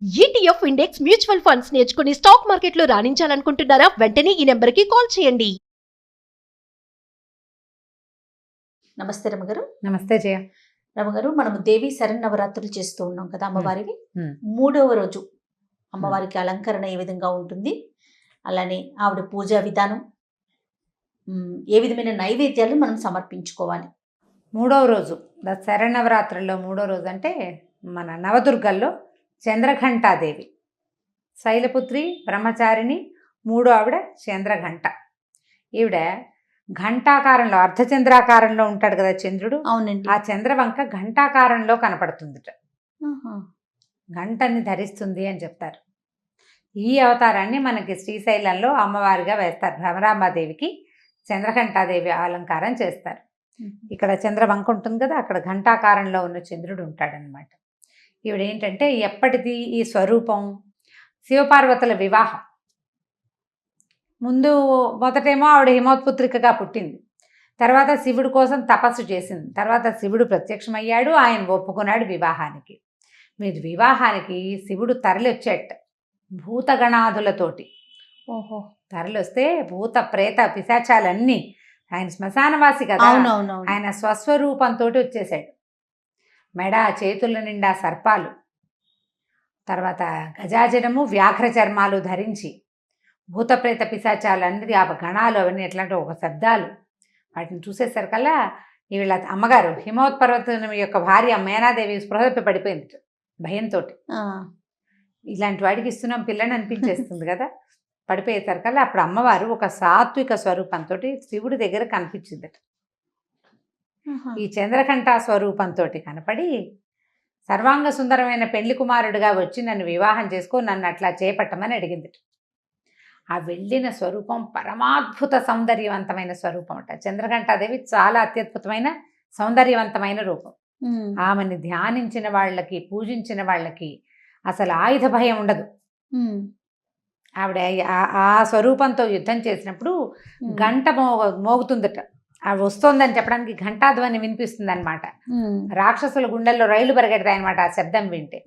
ETF index mutual funds నేర్చుకుని stock మార్కెట్లో రాణించాలనుకుంటున్నారా? వెంటనే ఈ నెంబర్కి కాల్ చేయండి. నమస్తే రమగారు. నమస్తే జయ. రమగారు, మనము దేవి శరన్నవరాత్రులు చేస్తూ ఉన్నాం కదా అమ్మవారివి. 3వ రోజు అమ్మవారికి అలంకరణ ఏ విధంగా ఉంటుంది, అలానే ఆవిడ పూజా విధానం, ఏ విధమైన నైవేద్యాలు మనం సమర్పించుకోవాలి? 3వ రోజు శరన్నవరాత్రుల్లో 3వ రోజు అంటే మన నవదుర్గల్లో చంద్రఘంటాదేవి, శైలపుత్రి, బ్రహ్మచారిణి, 3వ ఆవిడ చంద్రఘంట. ఈవిడ ఘంటాకారంలో, అర్ధచంద్రాకారంలో ఉంటాడు కదా చంద్రుడు. అవునండి. ఆ చంద్రవంక ఘంటాకారంలో కనపడుతుందిట. ఘంటని ధరిస్తుంది అని చెప్తారు. ఈ అవతారాన్ని మనకి శ్రీశైలంలో అమ్మవారిగా వేస్తారు. భ్రమరాంబాదేవికి చంద్రఘంటాదేవి అలంకారం చేస్తారు. ఇక్కడ చంద్రవంక ఉంటుంది కదా, అక్కడ ఘంటాకారంలో ఉన్న చంద్రుడు ఉంటాడనమాట. ఈవిడ ఏంటంటే ఎప్పటిది ఈ స్వరూపం, శివపార్వతుల వివాహం. ముందు మొదటేమో ఆవిడ హిమోత్పుత్రికగా పుట్టింది, తర్వాత శివుడి కోసం తపస్సు చేసింది, తర్వాత శివుడు ప్రత్యక్షమయ్యాడు, ఆయన ఒప్పుకున్నాడు వివాహానికి. మీరు వివాహానికి శివుడు తరలి వచ్చేట భూతగణాదులతోటి. తరలి వస్తే భూత ప్రేత పిశాచాలన్నీ, ఆయన శ్మశానవాసి కదా, ఆయన స్వస్వరూపంతో వచ్చేసాడు. మెడ చేతుల నిండా సర్పాలు, తర్వాత గజాజనము వ్యాఘ్ర చర్మాలు ధరించి భూతప్రేత పిశాచాలన్నీ, ఆ గణాలు అవన్నీ ఎట్లాంటి ఒక శబ్దాలు, వాటిని చూసేసరికల్లా వీళ్ళ అమ్మగారు హిమవత్పర్వతం యొక్క భార్య మేనాదేవి స్పృహ తప్పి పడిపోయింది భయంతో. ఇలాంటి వాడికి ఇస్తున్నాం పిల్లని అనిపించేస్తుంది కదా. పడిపోయేసరికల్లా అప్పుడు అమ్మవారు ఒక సాత్విక స్వరూపంతో శివుడి దగ్గర కనిపించిందట. ఈ చంద్రకంఠ స్వరూపంతో కనపడి సర్వాంగ సుందరమైన పెళ్లి కుమారుడిగా వచ్చి నన్ను వివాహం చేసుకో, నన్ను అట్లా చేపట్టమని అడిగింది. ఆ వెళ్ళిన స్వరూపం పరమాద్భుత సౌందర్యవంతమైన స్వరూపం అట. చంద్రఘంటాదేవి చాలా అత్యద్భుతమైన సౌందర్యవంతమైన రూపం. ఆమెని ధ్యానించిన వాళ్ళకి, పూజించిన వాళ్ళకి అసలు ఆయుధ భయం ఉండదు. ఆవిడ ఆ స్వరూపంతో యుద్ధం చేసినప్పుడు గంట మోగుతుందట. అవి వస్తోందని చెప్పడానికి ఘంటాధ్వని వినిపిస్తుంది అనమాట. రాక్షసుల గుండెల్లో రైళ్లు పరిగెడతాయి అనమాట ఆ శబ్దం వింటే.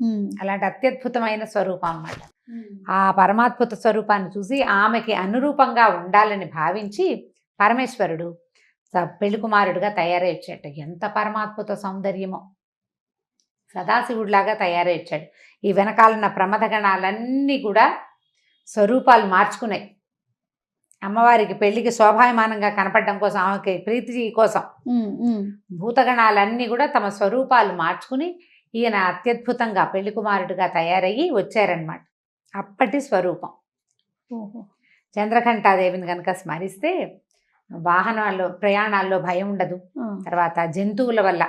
అలాంటి అత్యద్భుతమైన స్వరూపం అన్నమాట. ఆ పరమాద్భుత స్వరూపాన్ని చూసి ఆమెకి అనురూపంగా ఉండాలని భావించి పరమేశ్వరుడు పెళ్లి కుమారుడిగా తయారై వచ్చాడు. ఎంత పరమాద్భుత సౌందర్యమో, సదాశివుడిలాగా తయారై వచ్చాడు. ఈ వెనకాలన్న ప్రమథగణాలన్నీ కూడా స్వరూపాలు మార్చుకున్నాయి. అమ్మవారికి పెళ్లికి శోభాయమానంగా కనపడడం కోసం, ఆమెకి ప్రీతి కోసం భూతగణాలన్నీ కూడా తమ స్వరూపాలు మార్చుకుని ఈయన అత్యద్భుతంగా పెళ్లి కుమారుడిగా తయారయ్యి వచ్చారనమాట. అప్పటి స్వరూపం. చంద్రఘంటాదేవిని కనుక స్మరిస్తే వాహనాల్లో, ప్రయాణాల్లో భయం ఉండదు. తర్వాత జంతువుల వల్ల,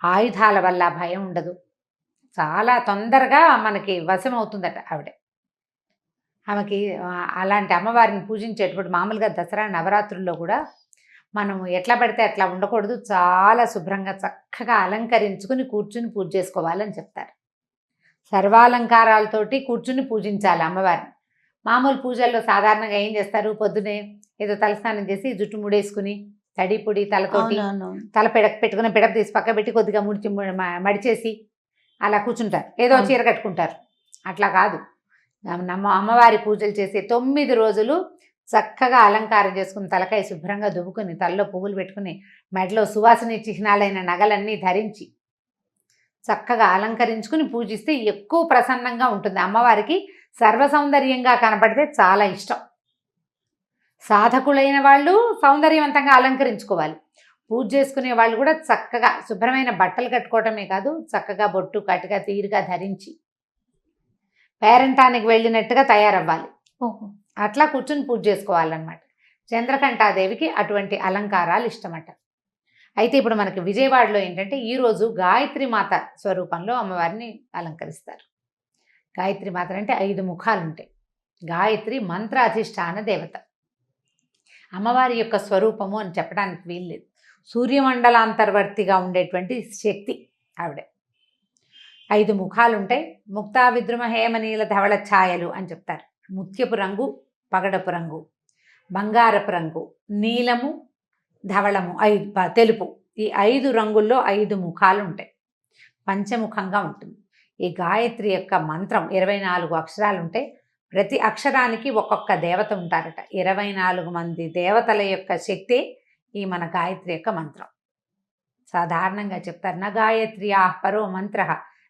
ఆయుధాల వల్ల భయం ఉండదు. చాలా తొందరగా మనకి వశం అవుతుందట ఆవిడ. ఆమెకి అలాంటి అమ్మవారిని పూజించేటప్పుడు మామూలుగా దసరా నవరాత్రుల్లో కూడా మనం ఎట్లా పడితే అట్లా ఉండకూడదు. చాలా శుభ్రంగా చక్కగా అలంకరించుకుని కూర్చుని పూజ చేసుకోవాలని చెప్తారు. సర్వాలంకారాలతోటి కూర్చుని పూజించాలి అమ్మవారిని. మామూలు పూజల్లో సాధారణంగా ఏం చేస్తారు, పొద్దునే ఏదో తలస్నానం చేసి జుట్టు ముడేసుకుని తడి పొడి తలతోటి తల పెట్టుకుని పిడప తీసి పక్క పెట్టి కొద్దిగా మడిచేసి అలా కూర్చుంటారు, ఏదో చీర కట్టుకుంటారు. అట్లా కాదు. అమ్మవారి పూజలు చేసే 9 రోజులు చక్కగా అలంకారం చేసుకుని, తలకాయ శుభ్రంగా దువ్వుకుని, తలలో పువ్వులు పెట్టుకుని, మెడలో సువాసన చిహ్నాలైన నగలన్నీ ధరించి చక్కగా అలంకరించుకుని పూజిస్తే ఎక్కువ ప్రసన్నంగా ఉంటుంది. అమ్మవారికి సర్వసౌందర్యంగా కనపడితే చాలా ఇష్టం. సాధకులైన వాళ్ళు సౌందర్యవంతంగా అలంకరించుకోవాలి. పూజ చేసుకునే వాళ్ళు కూడా చక్కగా శుభ్రమైన బట్టలు కట్టుకోవటమే కాదు, చక్కగా బొట్టు కట్టుగా తీరుగా ధరించి పేరంటానికి వెళ్ళినట్టుగా తయారవ్వాలి. అట్లా కూర్చుని పూజ చేసుకోవాలన్నమాట. చంద్రఘంటాదేవికి అటువంటి అలంకారాలు ఇష్టమట. అయితే ఇప్పుడు మనకి విజయవాడలో ఏంటంటే ఈరోజు గాయత్రి మాత స్వరూపంలో అమ్మవారిని అలంకరిస్తారు. గాయత్రి మాత అంటే 5 ముఖాలు ఉంటాయి. గాయత్రి మంత్రాధిష్టాన దేవత. అమ్మవారి యొక్క స్వరూపము అని చెప్పడానికి వీల్లేదు. సూర్యమండలాంతర్వర్తిగా ఉండేటువంటి శక్తి ఆవిడ. 5 ముఖాలు ఉంటాయి. ముక్తా విద్రుమ హేమనీల ధవళ ఛాయలు అని చెప్తారు. ముత్యపు రంగు, పగడపు రంగు, బంగారపు రంగు, నీలము, ధవళము, తెలుపు, ఈ 5 రంగుల్లో 5 ముఖాలు ఉంటాయి. పంచముఖంగా ఉంటుంది. ఈ గాయత్రి యొక్క మంత్రం 24 అక్షరాలు ఉంటాయి. ప్రతి అక్షరానికి ఒక్కొక్క దేవత ఉంటారట. 24 మంది దేవతల యొక్క శక్తి ఈ మన గాయత్రి యొక్క మంత్రం. సాధారణంగా చెప్తారు, నా గాయత్రి పరో మంత్ర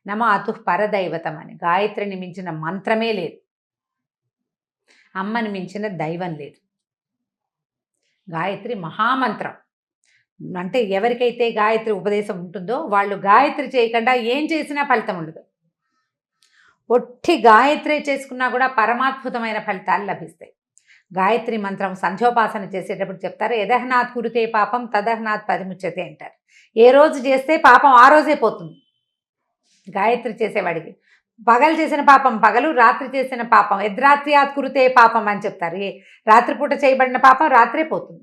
నమాతు పరదైవతం అని. గాయత్రిని మించిన మంత్రమే లేదు, అమ్మని మించిన దైవం లేదు. గాయత్రి మహామంత్రం. అంటే ఎవరికైతే గాయత్రి ఉపదేశం ఉంటుందో వాళ్ళు గాయత్రి చేయకుండా ఏం చేసినా ఫలితం ఉండదు. ఒట్టి గాయత్రి చేసుకున్నా కూడా పరమాద్భుతమైన ఫలితాలు లభిస్తాయి. గాయత్రి మంత్రం సంధ్యోపాసన చేసేటప్పుడు చెప్తారు, యదహనాత్ కురుతే పాపం తదహనాత్ పరిముచ్యతే అంటారు. ఏ రోజు చేస్తే పాపం ఆ రోజే పోతుంది. గాయత్రి చేసేవాడికి పగలు చేసిన పాపం పగలు, రాత్రి చేసిన పాపం యద్రాత్ర్యాత్ కురుతే పాపం అని చెప్తారు. రాత్రిపూట చేయబడిన పాపం రాత్రే పోతుంది.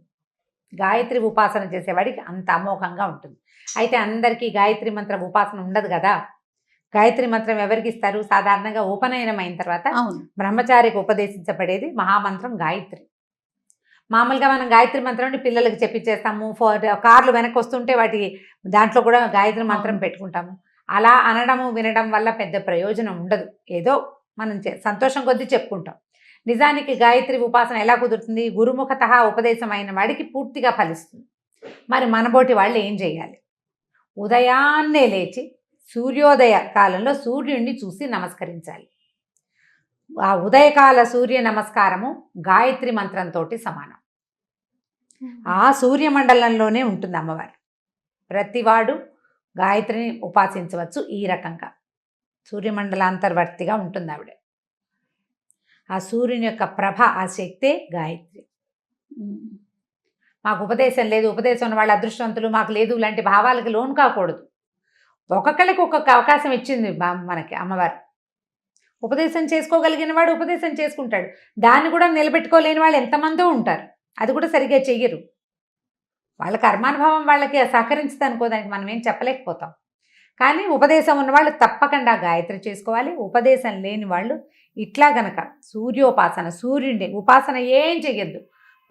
గాయత్రి ఉపాసన చేసేవాడికి అంత అమోఘంగా ఉంటుంది. అయితే అందరికీ గాయత్రి మంత్రం ఉపాసన ఉండదు కదా. గాయత్రి మంత్రం ఎవరికి ఇస్తారు? సాధారణంగా ఉపనయనం అయిన తర్వాత బ్రహ్మచారికి ఉపదేశించబడేది మహామంత్రం గాయత్రి. మామూలుగా మనం గాయత్రి మంత్రం పిల్లలకి చెప్పించేస్తాము. కార్లు వెనక్కి వస్తుంటే వాటి దాంట్లో కూడా గాయత్రి మంత్రం పెట్టుకుంటాము. అలా అనడము వినడం వల్ల పెద్ద ప్రయోజనం ఉండదు. ఏదో మనం సంతోషం కొద్దీ చెప్పుకుంటాం. నిజానికి గాయత్రి ఉపాసన ఎలా కుదురుతుంది? గురుముఖత ఉపదేశం అయిన వాడికి పూర్తిగా ఫలిస్తుంది. మరి మనబోటి వాళ్ళు ఏం చేయాలి? ఉదయాన్నే లేచి సూర్యోదయ కాలంలో సూర్యుడిని చూసి నమస్కరించాలి. ఆ ఉదయకాల సూర్య నమస్కారము గాయత్రి మంత్రంతో సమానం. ఆ సూర్యమండలంలోనే ఉంటుంది అమ్మవారు. ప్రతివాడు గాయత్రిని ఉపాసించవచ్చు. ఈ రకంగా సూర్యమండలాంతర్వర్తిగా ఉంటుంది ఆవిడ. ఆ సూర్యుని యొక్క ప్రభ, ఆ శక్తే గాయత్రి. మాకు ఉపదేశం లేదు, ఉపదేశం ఉన్న వాళ్ళు అదృష్టవంతులు, మాకు లేదు లాంటి భావాలకి లోను కాకూడదు. ఒక్కొక్కరికి ఒక్కొక్క అవకాశం ఇచ్చింది మనకి అమ్మవారు. ఉపదేశం చేసుకోగలిగిన వాడు ఉపదేశం చేసుకుంటాడు. దాన్ని కూడా నిలబెట్టుకోలేని వాళ్ళు ఎంతమందో ఉంటారు. అది కూడా సరిగ్గా చెయ్యరు. వాళ్ళ కర్మానుభవం వాళ్ళకి సహకరించదు అనుకోదానికి మనం ఏం చెప్పలేకపోతాం. కానీ ఉపదేశం ఉన్నవాళ్ళు తప్పకుండా గాయత్రి చేసుకోవాలి. ఉపదేశం లేని వాళ్ళు ఇట్లా గనక సూర్యోపాసన, సూర్యుడి ఉపాసన ఏం చెయ్యొద్దు.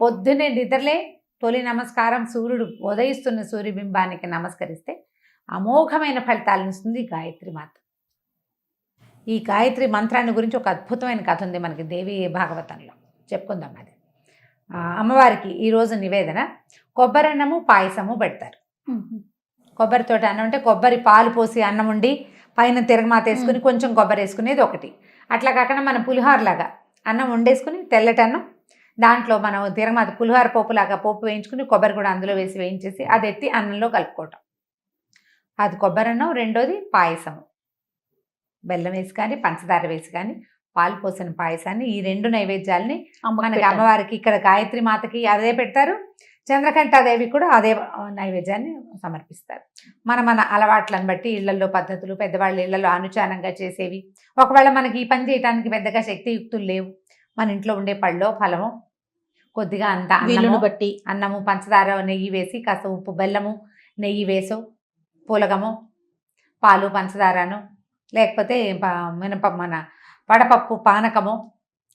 పొద్దున్నే నిద్రలే తొలి నమస్కారం సూర్యుడు ఉదయిస్తున్న సూర్యబింబానికి నమస్కరిస్తే అమోఘమైన ఫలితాలను ఇస్తుంది గాయత్రి మాత. ఈ గాయత్రి మంత్రాన్ని గురించి ఒక అద్భుతమైన కథ ఉంది మనకి దేవి భాగవతంలో, చెప్పుకుందాం. అది అమ్మవారికి ఈరోజు నివేదన కొబ్బరన్నము పాయసము పెడతారు. కొబ్బరితోటి అన్నం అంటే కొబ్బరి పాలు పోసి అన్నం ఉండి పైన తిరగమాత వేసుకుని కొంచెం కొబ్బరి వేసుకునేది ఒకటి. అట్లా కాకుండా మనం పులిహోరలాగా అన్నం వండేసుకుని తెల్లటన్నం దాంట్లో మనం తిరగమాత పులిహోర పోపులాగా పోపు వేయించుకుని కొబ్బరి కూడా అందులో వేసి వేయించేసి అది ఎత్తి అన్నంలో కలుపుకోవటం. అది కొబ్బరన్నం. రెండోది పాయసము, బెల్లం వేసి కానీ పంచదార వేసి కానీ పాలు పోసిన పాయసాన్ని, ఈ రెండు నైవేద్యాలని మనకి అమ్మవారికి ఇక్కడ గాయత్రి మాతకి అదే పెడతారు. చంద్రకంఠాదేవి కూడా అదే నైవేద్యాన్ని సమర్పిస్తారు. మన అలవాట్లను బట్టి ఇళ్లలో పద్ధతులు, పెద్దవాళ్ళ ఇళ్లలో అనుచారంగా చేసేవి. ఒకవేళ మనకి ఈ పని చేయడానికి పెద్దగా శక్తియుక్తులు లేవు, మన ఇంట్లో ఉండే పళ్ళో ఫలమో కొద్దిగా అంత అన్నము బట్టి అన్నము పంచదార నెయ్యి వేసి కాస్త ఉప్పు బెల్లము నెయ్యి వేసో పూలగము పాలు పంచదారను లేకపోతే మన వడపప్పు పానకము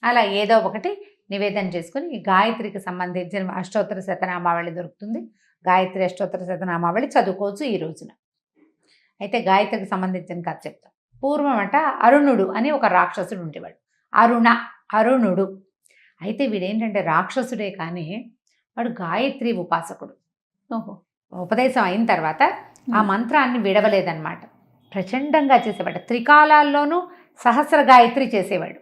అలా ఏదో ఒకటి నివేదన చేసుకుని గాయత్రికి సంబంధించిన అష్టోత్తర శతనామావళి దొరుకుతుంది. గాయత్రి అష్టోత్తర శతనామావళి చదువుకోవచ్చు ఈ రోజున. అయితే గాయత్రికి సంబంధించిన కథ చెప్తాం. పూర్వం అరుణుడు అని ఒక రాక్షసుడు ఉండేవాడు. అరుణుడు. అయితే వీడేంటంటే రాక్షసుడే కానీ వాడు గాయత్రి ఉపాసకుడు. ఉపదేశం అయిన తర్వాత ఆ మంత్రాన్ని విడవలేదన్నమాట. ప్రచండంగా చేసేవాడు. త్రికాలాల్లోనూ సహస్ర గాయత్రి చేసేవాడు.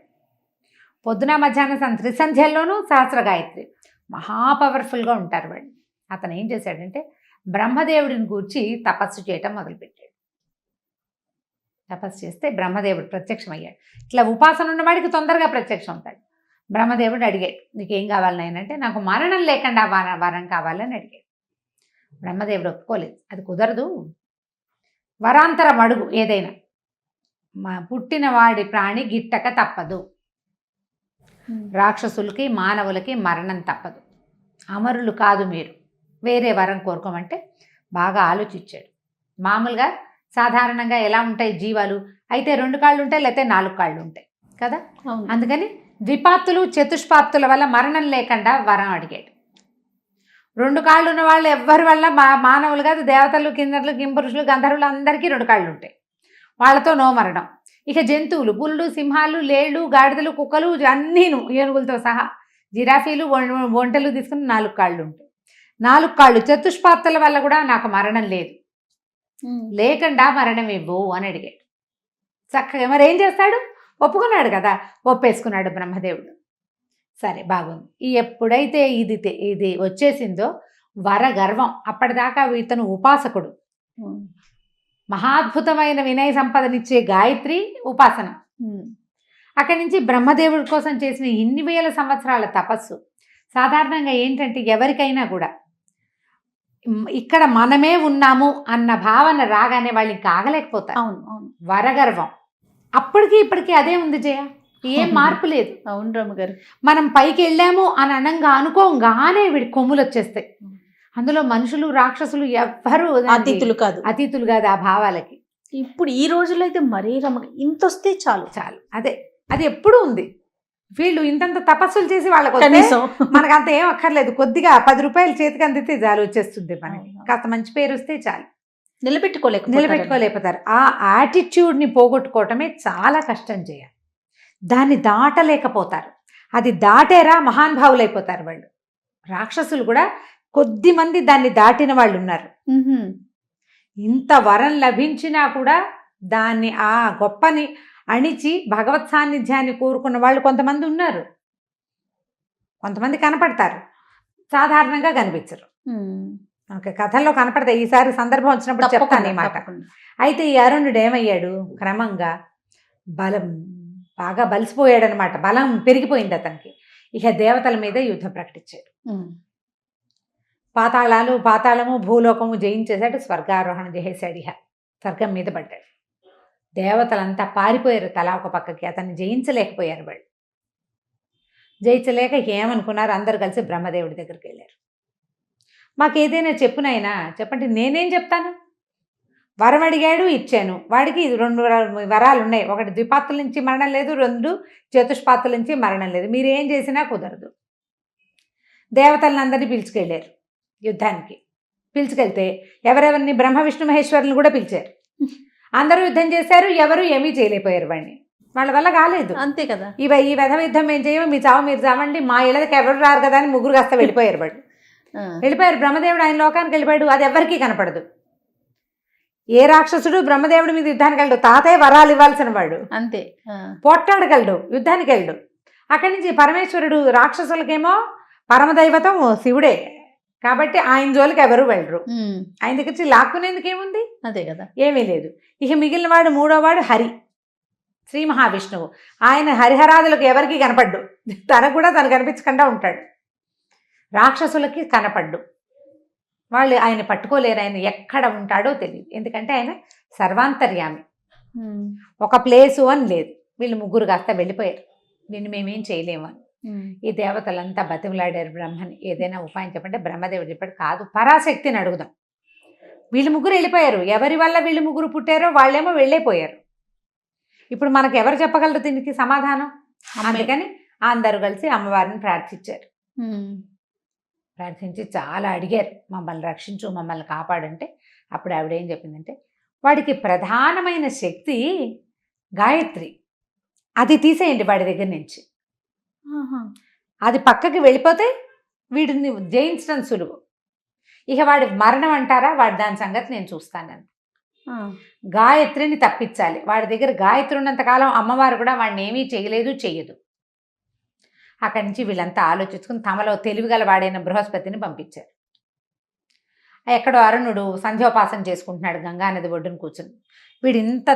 పొద్దున మధ్యాహ్నం త్రిసంధ్యల్లోనూ సహస్ర గాయత్రి. మహా పవర్ఫుల్గా ఉంటారు వాడు. అతను ఏం చేశాడంటే బ్రహ్మదేవుడిని గూర్చి తపస్సు చేయటం మొదలుపెట్టాడు. తపస్సు చేస్తే బ్రహ్మదేవుడు ప్రత్యక్షమయ్యాడు. ఇట్లా ఉపాసన ఉన్నవాడికి తొందరగా ప్రత్యక్షం అవుతాడు. బ్రహ్మదేవుడు అడిగాడు, నీకేం కావాలి నాయనంటే నాకు మరణం లేకుండా వరం కావాలని అడిగాడు. బ్రహ్మదేవుడు ఒప్పుకోలేదు. అది కుదరదు, వరాంతరం అడుగు ఏదైనా, పుట్టిన వాడి ప్రాణి గిట్టక తప్పదు. రాక్షసులకి మానవులకి మరణం తప్పదు. అమరులు కాదు మీరు, వేరే వరం కోరుకోమంటే బాగా ఆలోచించాడు. మామూలుగా సాధారణంగా ఎలా ఉంటాయి జీవాలు? అయితే 2 కాళ్ళు ఉంటాయి, లేకపోతే 4 కాళ్ళు ఉంటాయి కదా. అందుకని ద్విపాత్తులు చతుష్పాత్తుల వల్ల మరణం లేకుండా వరం అడిగాడు. 2 కాళ్ళు ఉన్న వాళ్ళు ఎవ్వరి వల్ల మానవులు కాదు, దేవతలు కిందలు కింపురుషులు గంధర్వులు అందరికీ 2 కాళ్ళు ఉంటాయి, వాళ్ళతో నో మరణం. ఇక జంతువులు పులులు, సింహాలు, లేళ్ళు, గాడిదలు, కుక్కలు అన్నీను ఏనుగులతో సహా, జిరాఫీలు, ఒంటెలు తీసుకుని 4 కాళ్ళు ఉంటాయి. 4 కాళ్ళు చతుష్పాత్తుల వల్ల కూడా నాకు మరణం లేదు, లేకుండా మరణం ఇవ్వు అని అడిగాడు. చక్కగా మరి ఏం చేస్తాడు? ఒప్పుకున్నాడు కదా, ఒప్పేసుకున్నాడు బ్రహ్మదేవుడు. సరే బాగుంది. ఎప్పుడైతే ఇది వచ్చేసిందో వరగర్వం, అప్పటిదాకా ఇతను ఉపాసకుడు, మహాద్భుతమైన వినయ సంపదనిచ్చే గాయత్రి ఉపాసన. అక్కడి నుంచి బ్రహ్మదేవుడి కోసం చేసిన ఇన్ని వేల సంవత్సరాల తపస్సు. సాధారణంగా ఏంటంటే ఎవరికైనా కూడా ఇక్కడ మనమే ఉన్నాము అన్న భావన రాగానే వాళ్ళు ఇంకా ఆగలేకపోతారు. అవును అవును. వరగర్వం అప్పటికి ఇప్పటికీ అదే ఉంది జయ, ఏం మార్పు లేదు. అవును రమ్మగారు. మనం పైకి వెళ్ళాము అని అనంగా అనుకోగానే వీడి కొమ్ములు వచ్చేస్తాయి. అందులో మనుషులు, రాక్షసులు ఎవ్వరూ అతీతులు కాదు ఆ భావాలకి. ఇప్పుడు ఈ రోజుల్లో అయితే మరీ ఇంత వస్తే చాలు చాలు. అది ఎప్పుడూ ఉంది. వీళ్ళు ఇంతంత తపస్సులు చేసి వాళ్ళకి మనకు అంత ఏం అక్కర్లేదు, కొద్దిగా 10 రూపాయలు చేతికి అందితే చాలు వచ్చేస్తుంది మనకి. కాస్త మంచి పేరు వస్తే చాలు. నిలబెట్టుకోలేకపోతారు. ఆ యాటిట్యూడ్ని పోగొట్టుకోవటమే చాలా కష్టం చేయాలి. దాన్ని దాటలేకపోతారు. అది దాటేరా మహానుభావులైపోతారు వాళ్ళు. రాక్షసులు కూడా కొద్ది మంది దాన్ని దాటిన వాళ్ళు ఉన్నారు. ఇంత వరం లభించినా కూడా దాన్ని ఆ గొప్పని అణిచి భగవత్ సాన్నిధ్యాన్ని కోరుకున్న వాళ్ళు కొంతమంది ఉన్నారు. కొంతమంది కనపడతారు, సాధారణంగా కనిపించరు. ఓకే, కథల్లో కనపడతాయి. ఈసారి సందర్భం వచ్చినప్పుడు చెప్తాను ఈ మాట. అయితే ఈ అరుణుడు ఏమయ్యాడు? క్రమంగా బాగా బలిసిపోయాడనమాట. బలం పెరిగిపోయింది అతనికి. ఇక దేవతల మీద యుద్ధం ప్రకటించాడు. పాతాళము భూలోకము జయించేశాడు. స్వర్గారోహణ చేసేశాడు. ఇహ స్వర్గం మీద పడ్డాడు. దేవతలంతా పారిపోయారు తలా ఒక పక్కకి. అతన్ని జయించలేకపోయారు వాళ్ళు. జయించలేక ఏమనుకున్నారు? అందరు కలిసి బ్రహ్మదేవుడి దగ్గరికి వెళ్ళారు. మాకేదైనా చెప్పునైనా చెప్పండి. నేనేం చెప్తాను? వరం అడిగాడు, ఇచ్చాను. వాడికి 2 వరాలు ఉన్నాయి. ఒకటి ద్విపాత్తుల నుంచి మరణం లేదు, 2 చతుష్పాత్తుల నుంచి మరణం లేదు. మీరు ఏం చేసినా కుదరదు. దేవతలను అందరినీ పిలుచుకెళ్ళారు యుద్ధానికి. పిలుచుకెళ్తే ఎవరెవరిని? బ్రహ్మ విష్ణు మహేశ్వరులను కూడా పిలిచారు. అందరూ యుద్ధం చేశారు, ఎవరు ఏమీ చేయలేకపోయారు. వాడిని వాళ్ళ వల్ల కాలేదు. అంతే కదా. ఈ వెధ యుద్ధం మేము చేయము, మీ చావు మీరు చావండి, మా ఇళ్ళకి ఎవరు రారు కదా అని 3 కాస్త వెళ్ళిపోయారు. వాడు వెళ్ళిపోయారు. బ్రహ్మదేవుడు ఆయన లోకానికి వెళ్ళిపోయాడు. అది ఎవరికీ కనపడదు. ఏ రాక్షసుడు బ్రహ్మదేవుడి మీద యుద్ధానికి వెళ్ళడు. తాతయ్య వరాలు ఇవ్వాల్సిన వాడు, అంతే. పోట్టాడగలడు, యుద్ధానికి వెళ్ళడు. అక్కడి నుంచి పరమేశ్వరుడు రాక్షసులకేమో పరమదైవతం శివుడే కాబట్టి ఆయన జోలికి ఎవరు వెళ్ళరు. ఆయన దగ్గర నుంచి లాక్కునేందుకు ఏముంది? అదే కదా, ఏమీ లేదు. ఇక మిగిలిన వాడు 3వ వాడు హరి, శ్రీ మహావిష్ణువు. ఆయన హరిహరాదులకు ఎవరికి కనపడ్డు. తనకు కూడా తను కనిపించకుండా ఉంటాడు. రాక్షసులకి కనపడ్డు. వాళ్ళు ఆయన పట్టుకోలేరు. ఆయన ఎక్కడ ఉంటాడో తెలియదు. ఎందుకంటే ఆయన సర్వాంతర్యామి. ఒక ప్లేసు అని లేదు. వీళ్ళు 3 కాస్త వెళ్ళిపోయారు. వీళ్ళు మేమేం చేయలేము అని. ఈ దేవతలంతా బతిమలాడారు బ్రహ్మని. ఏదైనా ఉపాయం చెప్పంటే బ్రహ్మదేవుడు చెప్పాడు, కాదు పరాశక్తిని అడుగుదాం. వీళ్ళు 3 వెళ్ళిపోయారు. ఎవరి వల్ల వీళ్ళు 3 పుట్టారో వాళ్ళేమో వెళ్ళిపోయారు. ఇప్పుడు మనకు ఎవరు చెప్పగలరు దీనికి సమాధానం? అందుకని అందరూ కలిసి అమ్మవారిని ప్రార్థించారు. ప్రార్థించి చాలా అడిగారు, మమ్మల్ని రక్షించు, మమ్మల్ని కాపాడంటే. అప్పుడు ఆవిడ ఏం చెప్పిందంటే, వాడికి ప్రధానమైన శక్తి గాయత్రి, అది తీసేయండి వాడి దగ్గర నుంచి. అది పక్కకి వెళ్ళిపోతే వీడిని జయించడం సులువు. ఇక వాడి మరణం అంటారా, వాడి దాని సంగతి నేను చూస్తానని. గాయత్రిని తప్పించాలి. వాడి దగ్గర గాయత్రి ఉన్నంతకాలం అమ్మవారు కూడా వాడిని ఏమీ చేయలేదు, చెయ్యదు. అక్కడి నుంచి వీళ్ళంతా ఆలోచించుకుని తమలో తెలివిగల వాడైన బృహస్పతిని పంపించారు. ఎక్కడో అరుణుడు సంధ్యోపాసన చేసుకుంటున్నాడు గంగానది ఒడ్డును కూర్చుని. వీడు ఇంత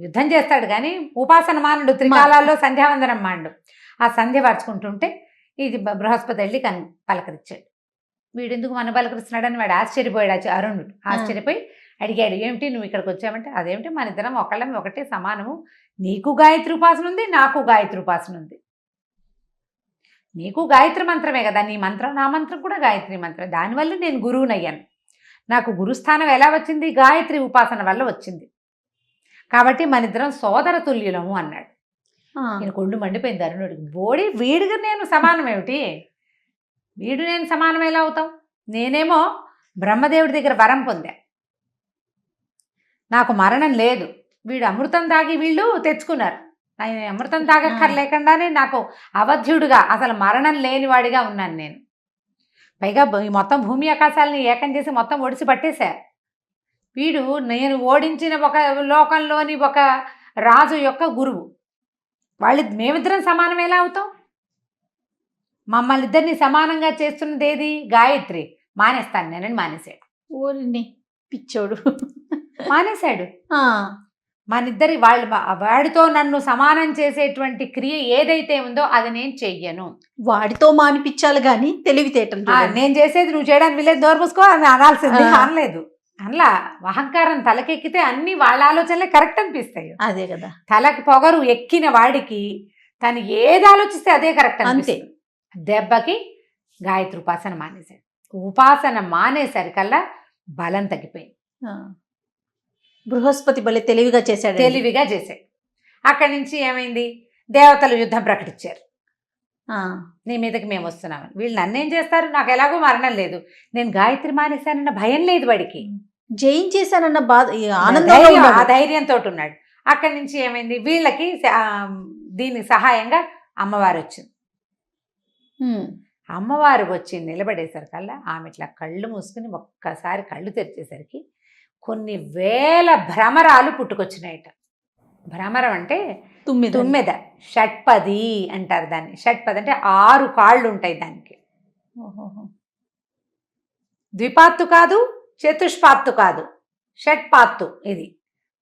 యుద్ధం చేస్తాడు కానీ ఉపాసన మానుడు, త్రికాలాల్లో సంధ్యావందనం మాండు. ఆ సంధ్య పరుచుకుంటుంటే ఇది బృహస్పతి వెళ్ళి పలకరించాడు. వీడెందుకు మన పలకరిస్తున్నాడని వాడు ఆశ్చర్యపోయాడు. అరుణుడు ఆశ్చర్యపోయి అడిగాడు, ఏమిటి నువ్వు ఇక్కడికి వచ్చామంటే, అదేమిటి మన ఇద్దరం ఒకళ్ళం ఒకటే సమానము. నీకు గాయత్రి ఉపాసన ఉంది, నాకు గాయత్రి ఉపాసన ఉంది. నీకు గాయత్రి మంత్రమే కదా నీ మంత్రం, నా మంత్రం కూడా గాయత్రి మంత్రం. దానివల్ల నేను గురువునయ్యాను. నాకు గురుస్థానం ఎలా వచ్చింది? గాయత్రి ఉపాసన వల్ల వచ్చింది. కాబట్టి మన ఇద్దరం సోదర తుల్యులము అన్నాడు. నేను కొండు మండిపోయింది అరుణుడికి. వీడికి నేను సమానం ఏమిటి? వీడు నేను సమానం ఎలా అవుతాం? నేనేమో బ్రహ్మదేవుడి దగ్గర వరం పొందా, నాకు మరణం లేదు. వీడు అమృతం తాగి వీళ్ళు తెచ్చుకున్నారు. ఆయన అమృతం తాగక్కర్లేకుండానే నాకు అవధ్యుడుగా, అసలు మరణం లేనివాడిగా ఉన్నాను నేను. పైగా ఈ మొత్తం భూమి ఆకాశాలని ఏకం చేసి మొత్తం ఒడిసి పట్టేశారు. వీడు నేను ఓడించిన ఒక లోకంలోని ఒక రాజు యొక్క గురువు. మేమిద్దరం సమానం ఎలా అవుతాం? మమ్మల్ని ఇద్దరిని సమానంగా చేస్తున్నది ఏది? గాయత్రి. మానేస్తాను నేనని మానేశాడు. ఓరిని పిచ్చోడు. మానేశాడు. మనిద్దరి వాడితో నన్ను సమానం చేసేటువంటి క్రియ ఏదైతే ఉందో అది నేను చెయ్యను. వాడితో మానిపించాలి గాని తెలివితేటలు. నేను చేసేది నువ్వు చేయడానికి వీలేదు, నోరు మూసుకో అని అనాల్సింది. అనలేదు. అనలా. అహంకారం తలకెక్కితే అన్ని వాళ్ళ ఆలోచనలే కరెక్ట్ అనిపిస్తాయి. అదే కదా. తలకి పొగరు ఎక్కిన వాడికి తను ఏది ఆలోచిస్తే అదే కరెక్ట్ అంతే. దెబ్బకి గాయత్రి ఉపాసన మానేశాడు. ఉపాసన మానేసరికల్లా బలం తగ్గిపోయింది. బృహస్పతి భలే తెలివిగా చేశాడు. అక్కడి నుంచి ఏమైంది? దేవతలు యుద్ధం ప్రకటించారు. నీ మీదకి మేము వస్తున్నామని. వీళ్ళు నన్నేం చేస్తారు? నాకు ఎలాగో మరణం లేదు, నేను గాయత్రి మానేశానన్న భయం లేదు వాడికి. జయించేశానన్న బాధ, ఆ ధైర్యంతో ఉన్నాడు. అక్కడి నుంచి ఏమైంది? వీళ్ళకి దీనికి సహాయంగా అమ్మవారు వచ్చింది. అమ్మవారు వచ్చి నిలబడేసరికల్లా ఆమె ఇట్లా కళ్ళు మూసుకుని ఒక్కసారి కళ్ళు తెరిచేసరికి కొన్ని వేల భ్రమరాలు పుట్టుకొచ్చినాయట. భ్రమరం అంటే తుమ్మెద. షట్పది అంటారు దాన్ని. షట్పది అంటే 6 కాళ్ళు ఉంటాయి దానికి. ద్విపాత్తు కాదు, చతుష్పాత్తు కాదు, షట్పాత్తు. ఇది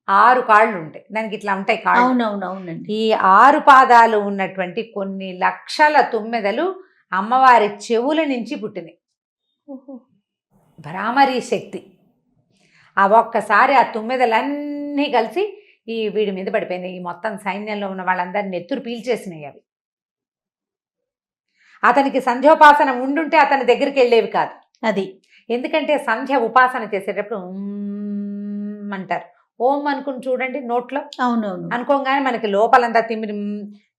6 కాళ్ళు ఉంటాయి దానికి. ఇట్లా ఉంటాయి కాళ్ళు. అవునవునవునండి. ఈ 6 పాదాలు ఉన్నటువంటి కొన్ని లక్షల తుమ్మెదలు అమ్మవారి చెవుల నుంచి పుట్టినాయి. భ్రామరీ శక్తి. ఆ ఒక్కసారి ఆ తుమ్మెదలన్నీ కలిసి ఈ వీడి మీద పడిపోయినాయి. ఈ మొత్తం సైన్యంలో ఉన్న వాళ్ళందరినీ నెత్తురు పీల్చేసినాయి అవి. అతనికి సంధ్యోపాసన ఉండుంటే అతని దగ్గరికి వెళ్ళేవి కాదు. అది ఎందుకంటే సంధ్య ఉపాసన చేసేటప్పుడు అంటారు. ఓం అనుకుని చూడండి నోట్లో. అవునవును. అనుకోగానే మనకి లోపలంతా తిమ్మిరి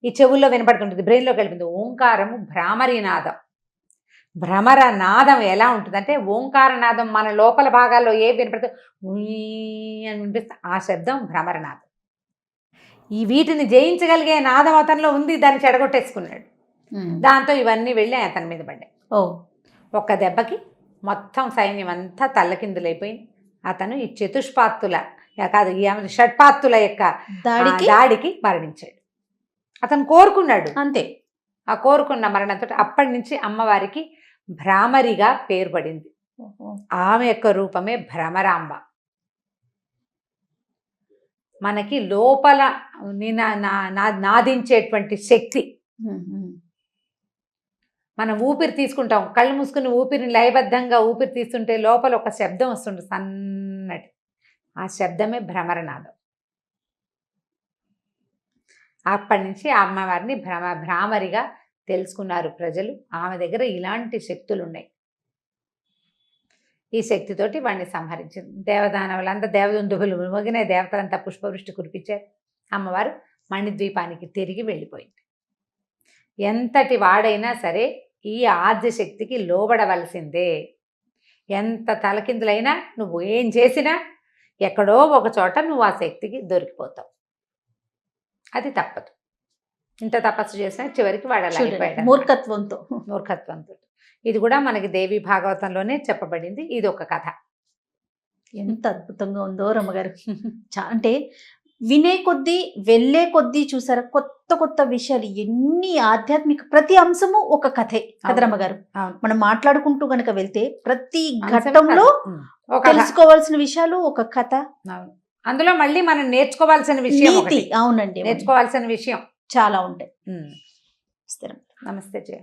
ఈ చెవుల్లో వినపడుతుంటుంది, బ్రెయిన్లోకి వెళ్ళిపోతుంది. ఓంకారము భ్రామరీ నాదం. భ్రమర నాదం ఎలా ఉంటుందంటే, ఓంకార నాదం మన లోపల భాగాల్లో ఏ వినపడుతుంది అని వినిపిస్తుంది, ఆ శబ్దం భ్రమరనాదం. ఈ వీటిని జయించగలిగే నాదం అతనిలో ఉంది. దాన్ని చెడగొట్టేసుకున్నాడు. దాంతో ఇవన్నీ వెళ్ళి అతని మీద పడ్డాయి. ఒక్క దెబ్బకి మొత్తం సైన్యం అంతా తల్లకిందులైపోయింది. అతను ఈ చతుష్పాత్తుల కాదు, ఈ షట్పాత్తుల యొక్క దాడికి మరణించాడు. అతను కోరుకున్నాడు అంతే. ఆ కోరుకున్న మరణంతో అప్పటి నుంచి అమ్మవారికి భ్రామరిగా పేరు పడింది. ఆమె యొక్క రూపమే భ్రమరాంబ. మనకి లోపల నాదించేటువంటి శక్తి. మనం ఊపిరి తీసుకుంటాం, కళ్ళు మూసుకుని ఊపిరిని లయబద్ధంగా ఊపిరి తీస్తుంటే లోపల ఒక శబ్దం వస్తుంది సన్నటి. ఆ శబ్దమే భ్రమరనాదం. అప్పటి నుంచి ఆ అమ్మవారిని భ్రామరిగా తెలుసుకున్నారు ప్రజలు. ఆమె దగ్గర ఇలాంటి శక్తులు ఉన్నాయి. ఈ శక్తితోటి వాడిని సంహరించింది. దేవదానవులంతా దేవదుందువులు మోగిన దేవతలంతా పుష్పవృష్టి కురిపించారు. అమ్మవారు మణిద్వీపానికి తిరిగి వెళ్ళిపోయింది. ఎంతటి వాడైనా సరే ఈ ఆద్య శక్తికి లోబడవలసిందే. ఎంత తలకిందులైనా నువ్వు ఏం చేసినా ఎక్కడో ఒక చోట నువ్వు ఆ శక్తికి దొరికిపోతావు. అది తప్పదు. ఇంత తపస్సు చేసినా చివరికి వాడాలి మూర్ఖత్వంతో. ఇది కూడా మనకి దేవి భాగవతంలోనే చెప్పబడింది. ఇది ఒక కథ. ఎంత అద్భుతంగా ఉందో రమ్మగారు. అంటే వినే కొద్దీ వెళ్ళే కొద్దీ చూసారా కొత్త కొత్త విషయాలు, ఎన్ని ఆధ్యాత్మిక, ప్రతి అంశము ఒక కథే కదా రమ్మగారు. మనం మాట్లాడుకుంటూ గనక వెళ్తే ప్రతి ఘట్టంలో తెలుసుకోవాల్సిన విషయాలు ఒక కథ. అందులో మళ్ళీ మనం నేర్చుకోవాల్సిన విషయం. అవునండి, నేర్చుకోవాల్సిన విషయం చాలా ఉంటాయి. నమస్తే జయ.